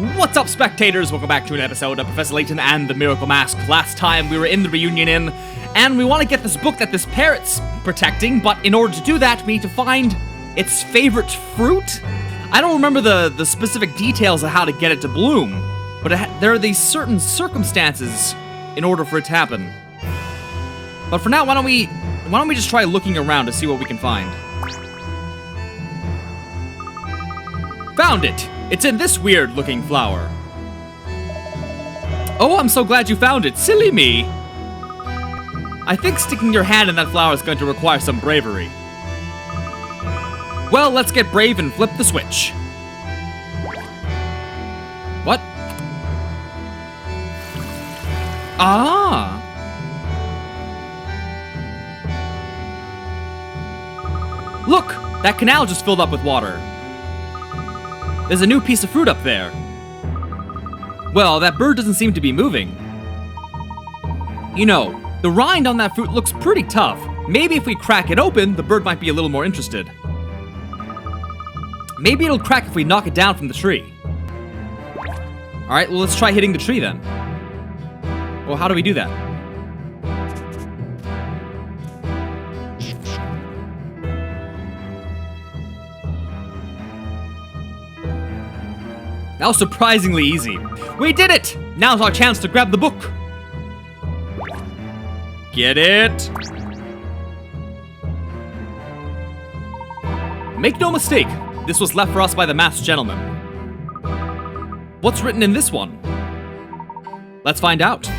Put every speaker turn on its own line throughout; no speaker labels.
What's up, spectators? Welcome back to an episode of Professor Layton and the Miracle Mask. Last time we were in the Reunion Inn, and we want to get this book that this parrot's protecting, but in order to do that, we need to find its favorite fruit? I don't remember the specific details of how to get it to bloom, but there are these certain circumstances in order for it to happen. But for now, why don't we just try looking around to see what we can find? Found it! It's in this weird-looking flower. Oh, I'm so glad you found it. Silly me! I think sticking your hand in that flower is going to require some bravery. Well, let's get brave and flip the switch. What? Ah! Look! That canal just filled up with water. There's a new piece of fruit up there. Well, that bird doesn't seem to be moving. You know, the rind on that fruit looks pretty tough. Maybe if we crack it open, the bird might be a little more interested. Maybe it'll crack if we knock it down from the tree. Alright, well, let's try hitting the tree then. Well, how do we do that? That was surprisingly easy. We did it! Now's our chance to grab the book. Get it? Make no mistake, this was left for us by the masked gentleman. What's written in this one? Let's find out.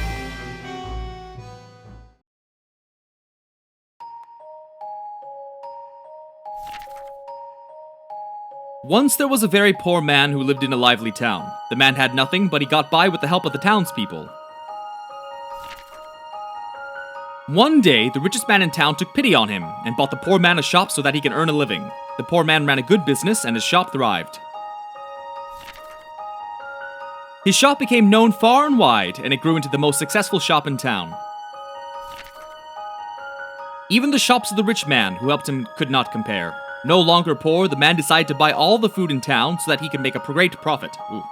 Once there was a very poor man who lived in a lively town. The man had nothing, but he got by with the help of the townspeople. One day, the richest man in town took pity on him and bought the poor man a shop so that he can earn a living. The poor man ran a good business and his shop thrived. His shop became known far and wide, and it grew into the most successful shop in town. Even the shops of the rich man who helped him could not compare. No longer poor, the man decided to buy all the food in town so that he could make a great profit. Ooh.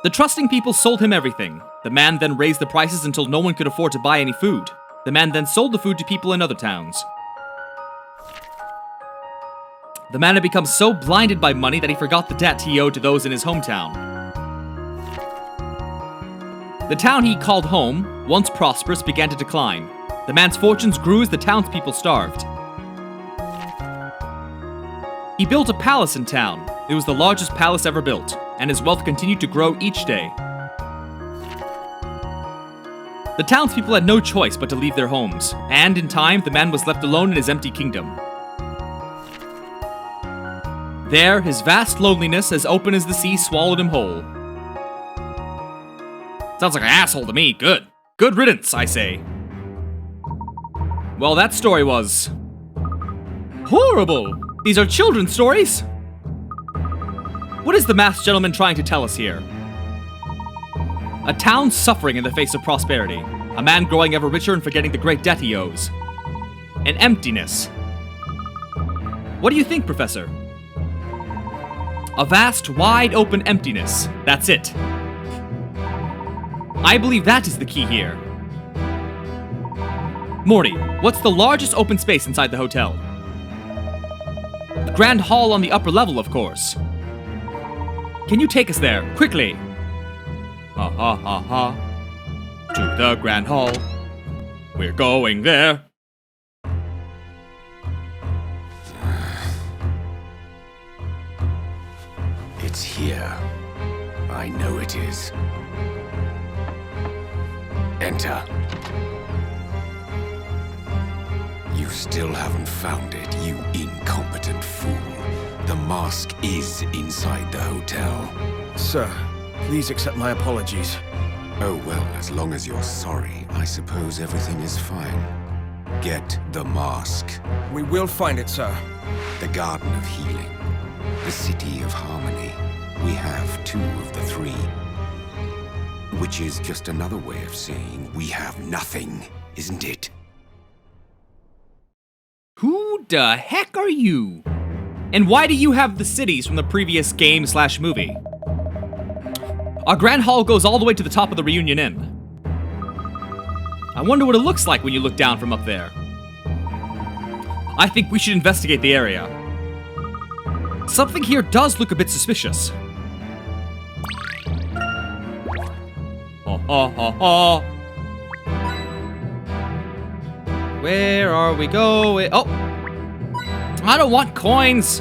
The trusting people sold him everything. The man then raised the prices until no one could afford to buy any food. The man then sold the food to people in other towns. The man had become so blinded by money that he forgot the debt he owed to those in his hometown. The town he called home, once prosperous, began to decline. The man's fortunes grew as the townspeople starved. He built a palace in town. It was the largest palace ever built, and his wealth continued to grow each day. The townspeople had no choice but to leave their homes, and in time, the man was left alone in his empty kingdom. There, his vast loneliness, as open as the sea, swallowed him whole. Sounds like an asshole to me. Good. Good riddance, I say. Well, that story was horrible. These are children's stories. What is the masked gentleman trying to tell us here? A town suffering in the face of prosperity. A man growing ever richer and forgetting the great debt he owes. An emptiness. What do you think, Professor? A vast, wide open emptiness. That's it. I believe that is the key here. Morty, what's the largest open space inside the hotel? The Grand Hall on the upper level, of course. Can you take us there, quickly? Ha ha ha ha. To the Grand Hall. We're going there.
It's here. I know it is. Enter. You still haven't found it, you incompetent fool. The mask is inside the hotel.
Sir, please accept my apologies.
Oh well, as long as you're sorry, I suppose everything is fine. Get the mask.
We will find it, sir.
The Garden of Healing. The City of Harmony. We have 2 of the 3. Which is just another way of saying we have nothing, isn't it?
Who the heck are you? And why do you have the cities from the previous game/movie? Our grand hall goes all the way to the top of the Reunion Inn. I wonder what it looks like when you look down from up there. I think we should investigate the area. Something here does look a bit suspicious. Where are we going? Oh! I don't want coins!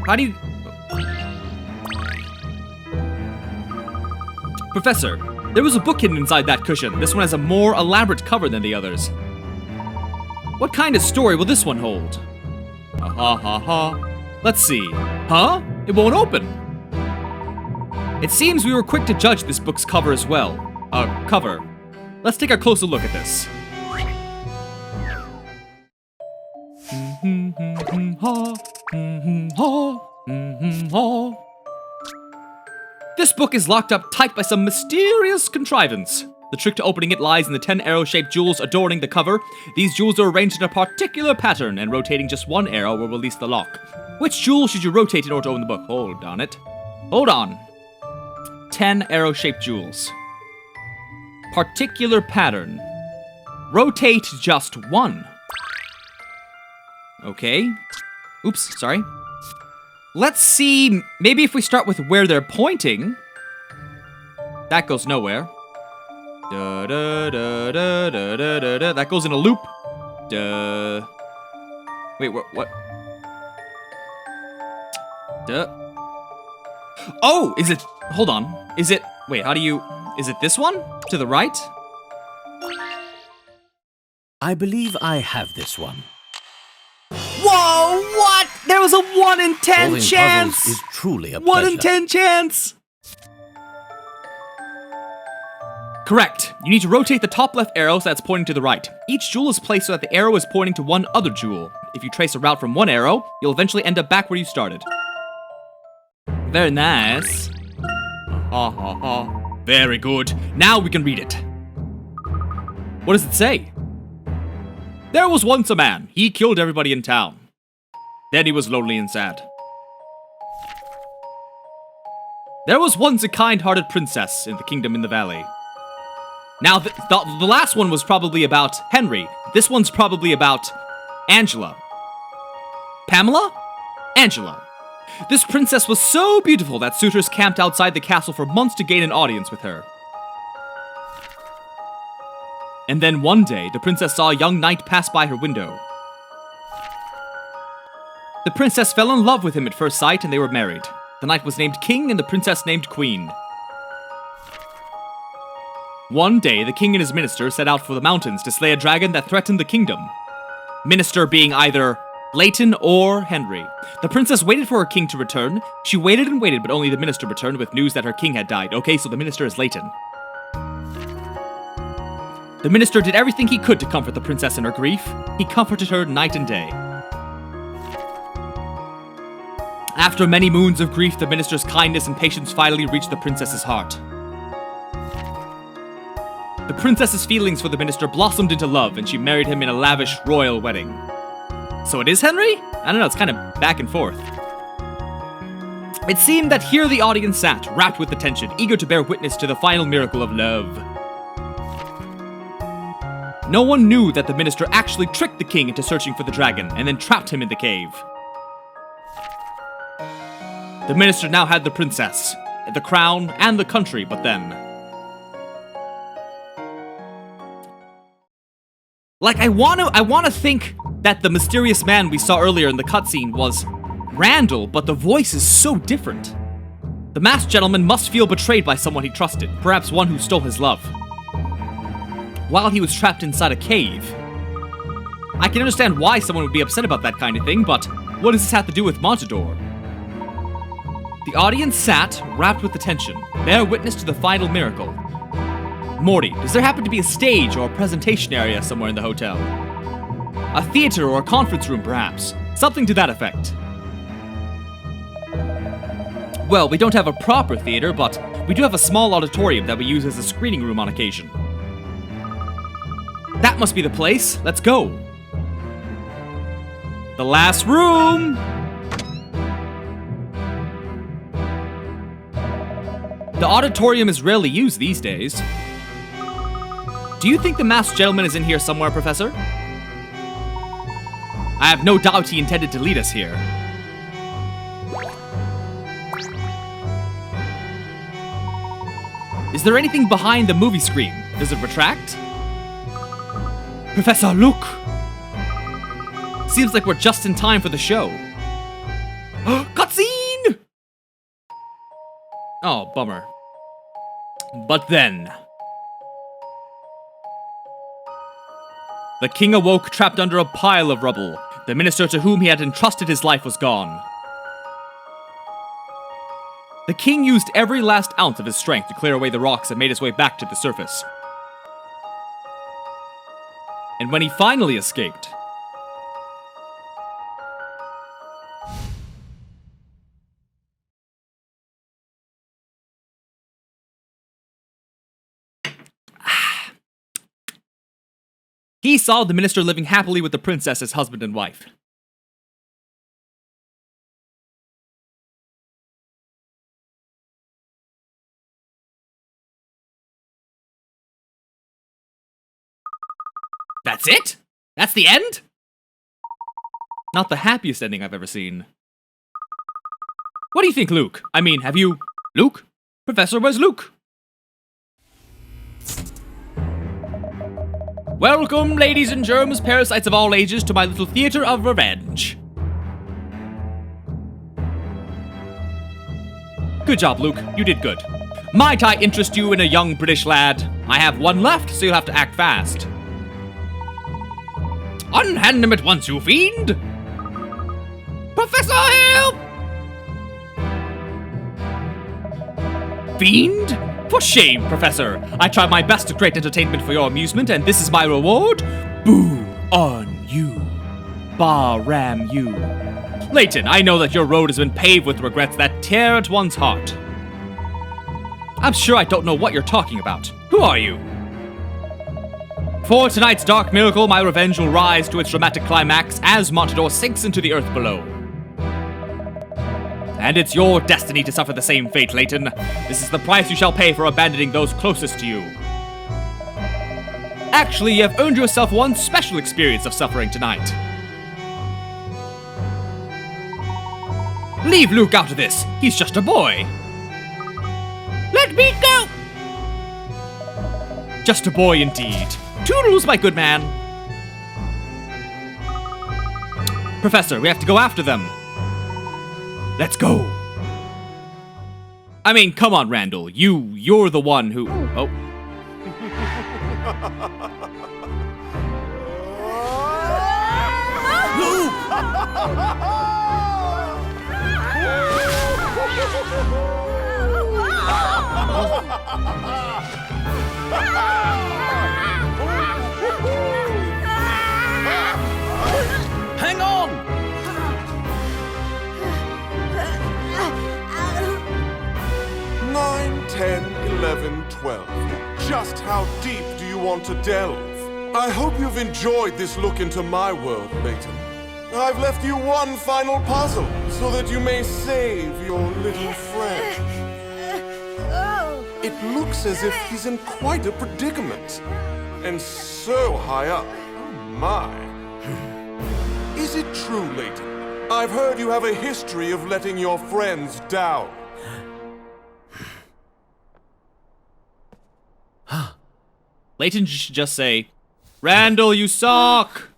How do you... Professor, there was a book hidden inside that cushion. This one has a more elaborate cover than the others. What kind of story will this one hold? Let's see. Huh? It won't open. It seems we were quick to judge this book's cover as well. Cover. Let's take a closer look at this. This book is locked up tight by some mysterious contrivance. The trick to opening it lies in the 10 arrow-shaped jewels adorning the cover. These jewels are arranged in a particular pattern, and rotating just one arrow will release the lock. Which jewel should you rotate in order to open the book? Hold on it. Hold on. 10 arrow-shaped jewels. Particular pattern. Rotate just one. Okay. Oops, sorry. Let's see, maybe if we start with where they're pointing. That goes nowhere. Da, da, da, da, da, da, da, da. That goes in a loop. Duh. Wait, what? Duh. Oh, is it, hold on. Is it, wait, how do you, is it this one? To the right?
I believe I have this one.
Whoa, what? There was a 1 in 10
Solving
chance!
puzzles is truly a
1 in
pleasure.
10 chance! Correct. You need to rotate the top left arrow so that's pointing to the right. Each jewel is placed so that the arrow is pointing to one other jewel. If you trace a route from one arrow, you'll eventually end up back where you started. Very nice. Very good. Now we can read it. What does it say? There was once a man. He killed everybody in town. Then he was lonely and sad. There was once a kind-hearted princess in the kingdom in the valley. Now, the last one was probably about Henry. This one's probably about Angela. Pamela? Angela. This princess was so beautiful that suitors camped outside the castle for months to gain an audience with her. And then one day, the princess saw a young knight pass by her window. The princess fell in love with him at first sight and they were married. The knight was named King and the princess named Queen. One day, the king and his minister set out for the mountains to slay a dragon that threatened the kingdom. Minister being either Layton or Henry. The princess waited for her king to return. She waited and waited, but only the minister returned with news that her king had died. Okay, so the minister is Layton. The minister did everything he could to comfort the princess in her grief. He comforted her night and day. After many moons of grief, the minister's kindness and patience finally reached the princess's heart. The princess's feelings for the minister blossomed into love, and she married him in a lavish royal wedding. So it is Henry? I don't know, it's kind of back and forth. It seemed that here the audience sat, rapt with attention, eager to bear witness to the final miracle of love. No one knew that the minister actually tricked the king into searching for the dragon, and then trapped him in the cave. The minister now had the princess, the crown, and the country, but then... Like, I wanna think that the mysterious man we saw earlier in the cutscene was Randall, but the voice is so different. The masked gentleman must feel betrayed by someone he trusted, perhaps one who stole his love, while he was trapped inside a cave. I can understand why someone would be upset about that kind of thing, but what does this have to do with Montador? The audience sat, rapt with attention, bear witness to the final miracle. Morty, does there happen to be a stage or a presentation area somewhere in the hotel? A theater or a conference room, perhaps. Something to that effect. Well, we don't have a proper theater, but we do have a small auditorium that we use as a screening room on occasion. That must be the place. Let's go. The last room! The auditorium is rarely used these days. Do you think the masked gentleman is in here somewhere, Professor? I have no doubt he intended to lead us here. Is there anything behind the movie screen? Does it retract? Professor, look! Seems like we're just in time for the show. Cutscene! Oh, bummer. But then... the king awoke trapped under a pile of rubble. The minister to whom he had entrusted his life was gone. The king used every last ounce of his strength to clear away the rocks and made his way back to the surface. And when he finally escaped... he saw the minister living happily with the princess as husband and wife. That's it? That's the end? Not the happiest ending I've ever seen. What do you think, Luke? I mean, have you... Luke? Professor, where's Luke? Welcome, ladies and germs, parasites of all ages, to my little theater of revenge. Good job, Luke. You did good. Might I interest you in a young British lad? I have one left, so you'll have to act fast. Unhand him at once, you fiend! Professor, help! Fiend? For shame, Professor. I tried my best to create entertainment for your amusement, and this is my reward? Boo on you. Bah ram you. Layton, I know that your road has been paved with regrets that tear at one's heart. I'm sure I don't know what you're talking about. Who are you? For tonight's dark miracle, my revenge will rise to its dramatic climax as Montador sinks into the earth below. And it's your destiny to suffer the same fate, Layton. This is the price you shall pay for abandoning those closest to you. Actually, you have earned yourself one special experience of suffering tonight. Leave Luke out of this. He's just a boy. Let me go! Just a boy indeed. Toodles, my good man. Professor, we have to go after them. Let's go. I mean, come on, Randall. You're the one who... Oh.
Hang on!
9, 10, 11, 12. Just how deep do you want to delve? I hope you've enjoyed this look into my world, Layton. I've left you one final puzzle, so that you may save your little friend. It looks as if he's in quite a predicament. And so high up. Oh my. Is it true, Layton? I've heard you have a history of letting your friends down.
Layton should just say, Randall, you suck!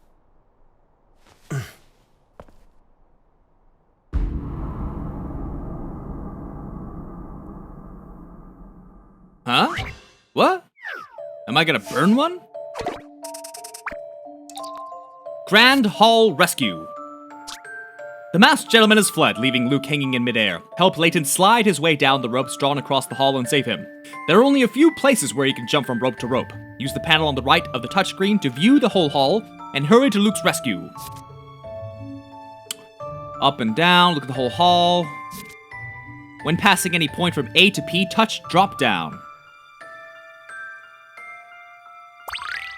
Huh? What? Am I gonna burn one? Grand Hall Rescue. The masked gentleman has fled, leaving Luke hanging in midair. Help Layton slide his way down the ropes drawn across the hall and save him. There are only a few places where he can jump from rope to rope. Use the panel on the right of the touchscreen to view the whole hall, and hurry to Luke's rescue. Up and down, look at the whole hall. When passing any point from A to P, touch drop down.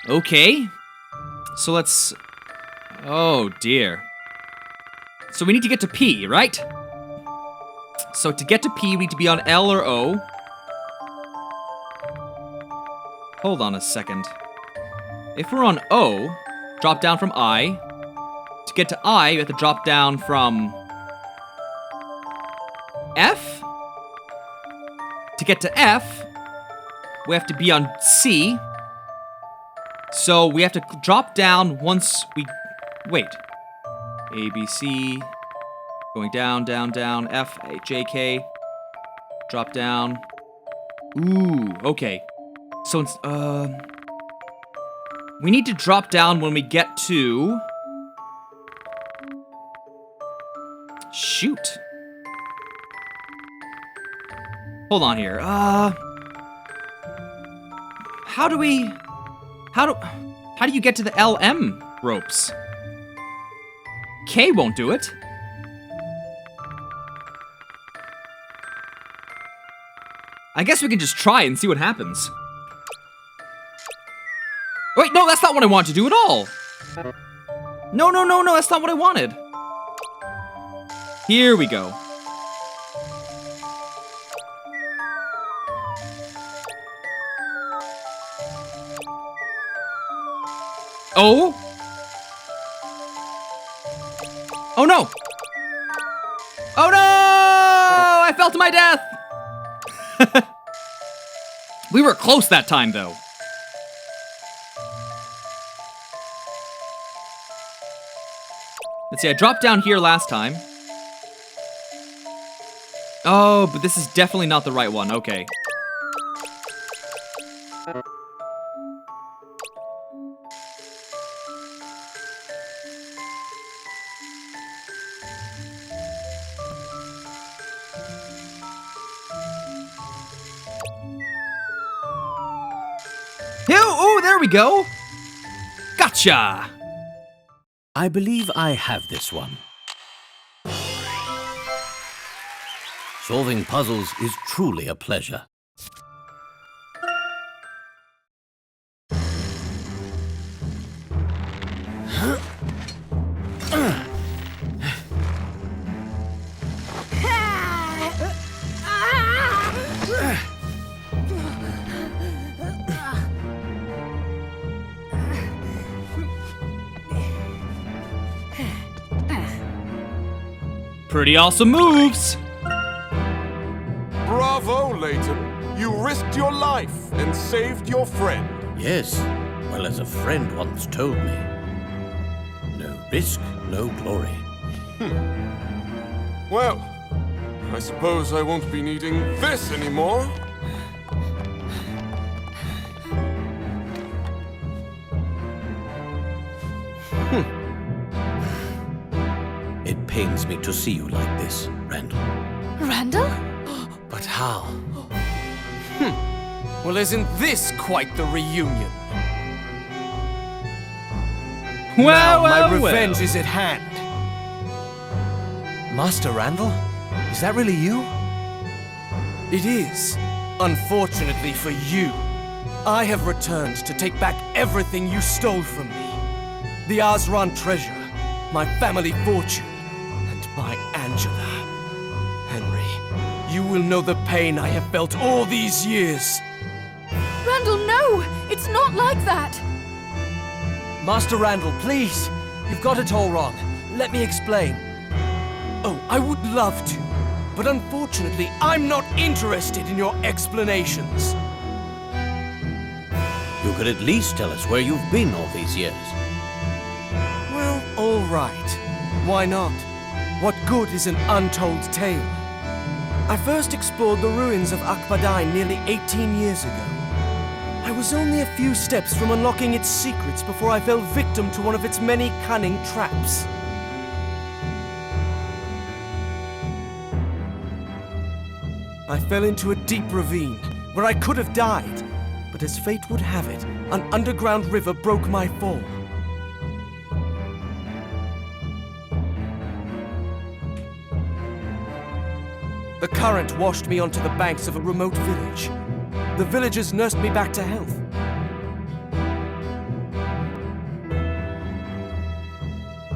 Okay. So let's... Oh dear. So we need to get to P, right? So to get to P, we need to be on L or O. Hold on a second. If we're on O, drop down from I. To get to I, we have to drop down from F. To get to F, we have to be on C. So we have to drop down once we... Wait. A, B, C. Going down, down, down. F, J, K. Drop down. Ooh, okay. So, we need to drop down when we get to... Shoot. Hold on here. How do you get to the LM ropes? K won't do it. I guess we can just try and see what happens. Wait, no, that's not what I wanted to do at all. No, that's not what I wanted. Here we go. Oh? Oh no! Oh no! I fell to my death! We were close that time, though. Let's see, I dropped down here last time. Oh, but this is definitely not the right one. Okay. Oh, there we go. Gotcha.
I believe I have this one. Solving puzzles is truly a pleasure.
Pretty awesome moves.
Bravo, Layton. You risked your life and saved your friend.
Yes, well, as a friend once told me, no risk, no glory.
Well, I suppose I won't be needing this anymore.
It pains me to see you like this, Randall.
Randall?
But how? Well, isn't this quite the reunion?
Well,
My revenge is at hand. Master Randall? Is that really you? It is. Unfortunately for you, I have returned to take back everything you stole from me. The Azran treasure, my family fortune, and my Angela. Henry, you will know the pain I have felt all these years.
Randall, no! It's not like that!
Master Randall, please! You've got it all wrong. Let me explain. Oh, I would love to, but unfortunately, I'm not interested in your explanations.
You could at least tell us where you've been all these years.
Well, all right. Why not? What good is an untold tale? I first explored the ruins of Akbadai nearly 18 years ago. I was only a few steps from unlocking its secrets before I fell victim to one of its many cunning traps. I fell into a deep ravine where I could have died, but as fate would have it, an underground river broke my fall. The current washed me onto the banks of a remote village. The villagers nursed me back to health.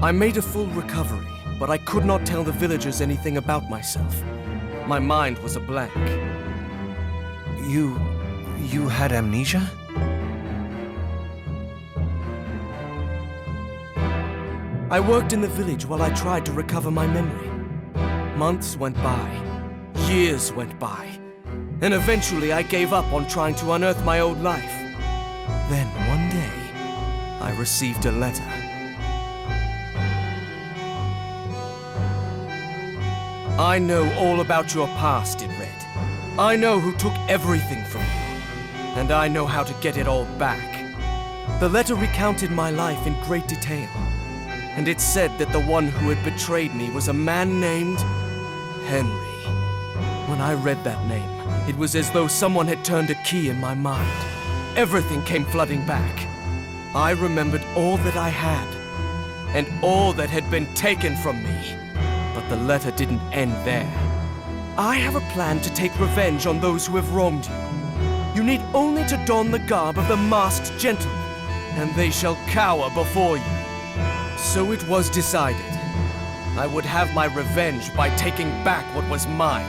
I made a full recovery, but I could not tell the villagers anything about myself. My mind was a blank.
You had amnesia?
I worked in the village while I tried to recover my memory. Months went by, years went by, and eventually I gave up on trying to unearth my old life. Then one day, I received a letter. I know all about your past, it read. I know who took everything from you, and I know how to get it all back. The letter recounted my life in great detail, and it said that the one who had betrayed me was a man named Henry. When I read that name, it was as though someone had turned a key in my mind. Everything came flooding back. I remembered all that I had, and all that had been taken from me. But the letter didn't end there. I have a plan to take revenge on those who have wronged you. You need only to don the garb of the masked gentleman, and they shall cower before you. So it was decided. I would have my revenge by taking back what was mine.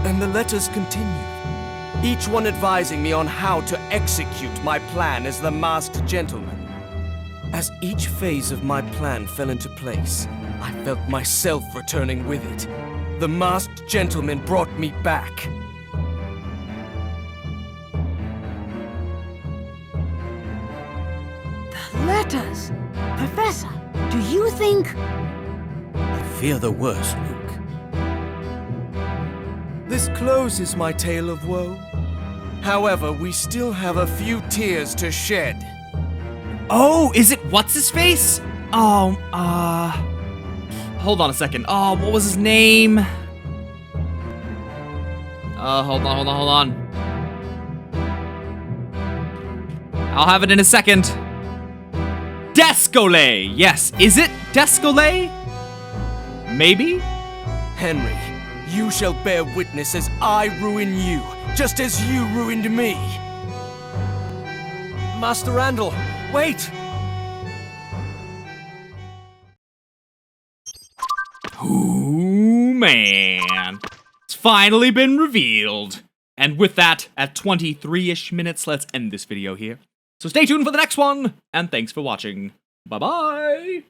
And the letters continued, each one advising me on how to execute my plan as the masked gentleman. As each phase of my plan fell into place, I felt myself returning with it. The masked gentleman brought me back.
The letters! Professor, do you think...
I fear the worst, Luke.
This closes my tale of woe. However, we still have a few tears to shed.
Oh, is it what's-his-face? Oh, hold on a second. Oh, what was his name? Hold on. I'll have it in a second. Descole! Yes, is it Descole? Maybe?
Henry, you shall bear witness as I ruin you, just as you ruined me. Master Randall, wait!
Ooh, man. It's finally been revealed. And with that, at 23-ish minutes, let's end this video here. So stay tuned for the next one, and thanks for watching. Bye-bye!